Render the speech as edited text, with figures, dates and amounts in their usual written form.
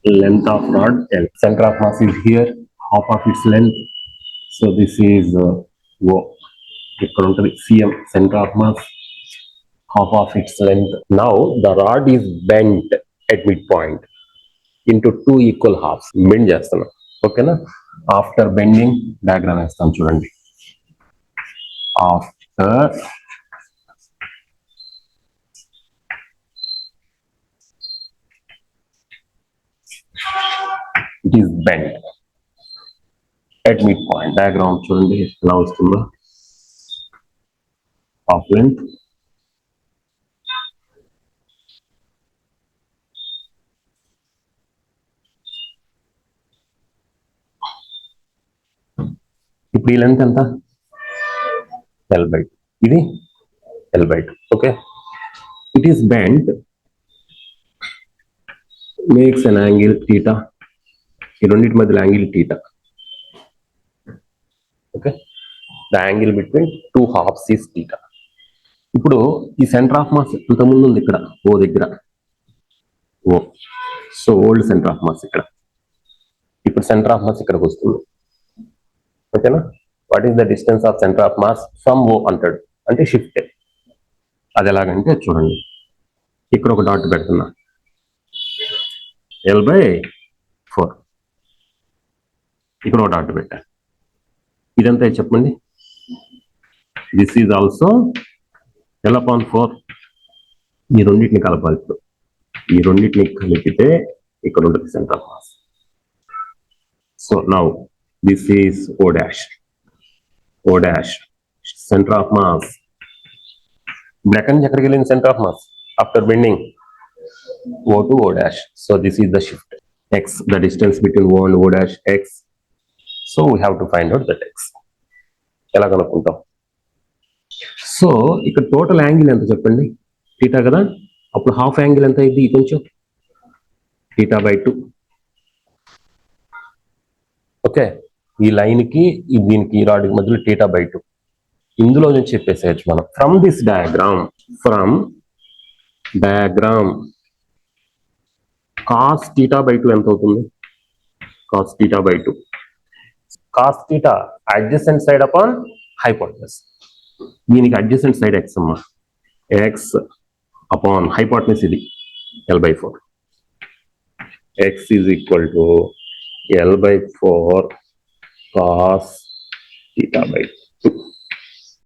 length of rod L. Center of mass is here, half of its length. So this is O. ఇక్కడ ఉంటుంది CM, center of mass, half of its length. Now the rod is bent at midpoint into two equal halves. Bend చేస్తున్నాం, ఓకేనా? After bending diagram వేస్తాం చూడండి. After it is bent at midpoint. Diagram చూడండి ఎలా వస్తుందో. Half length, ఇప్పుడు ఈ length ఎంత? L/2. ఇది L/2. Okay, it is bent, makes an angle theta. ఈ రెండింటి మధ్యలో angle theta. Okay, the angle between two హాఫ్స్ is theta. ఇప్పుడు ఈ సెంటర్ ఆఫ్ మాస్ ఇంతకుముందు ఉంది ఇక్కడ ఓ దగ్గర, O. So old centre of mass ఇక్కడ. ఇప్పుడు సెంటర్ ఆఫ్ మాస్ ఇక్కడికి వస్తుంది, ఓకేనా? What is the distance of centre of mass from O అంటాడు, అంటే షిఫ్ట్. అది ఎలాగంటే చూడండి, ఇక్కడ ఒక డాట్ పెడుతున్నా, L/4. ఇక్కడ ఒక డాట్ పెట్టా. ఇదంతా చెప్పండి. This is also L/4. ఈ రెండింటిని కలపాలి. ఇప్పుడు ఈ రెండింటిని కలిపితే ఇక్కడ ఉంటుంది centre of mass. So now this is O dash. O dash, centre of mass. ఇప్పుడు ఎక్కడి నుంచి ఎక్కడికి వెళ్ళింది centre of mass? After bending O to O dash. So this is the shift. X, the distance between O and O dash, X. So we have to find out that X. ఎలా కనుక్కుంటాం? So ఇక్కడ total angle ఎంత చెప్పండి? θ కదా. అప్పుడు half angle ఎంత అయింది? కొంచెం θ/2. Okay, ఈ లైన్కి దీనికి ఈ రాడ్కి మధ్యలో θ/2. ఇందులో నుంచి చెప్పేసేయచ్చు మనం. ఫ్రమ్ దిస్ డయాగ్రామ్, cos θ/2 ఎంత అవుతుంది? cos θ/2. cos θ adjacent side upon hypotenuse. దీనికి adjacent side x అమ్మా. x upon hypotenuse ఇది L/4. x is equal to L/4 cos θ/2.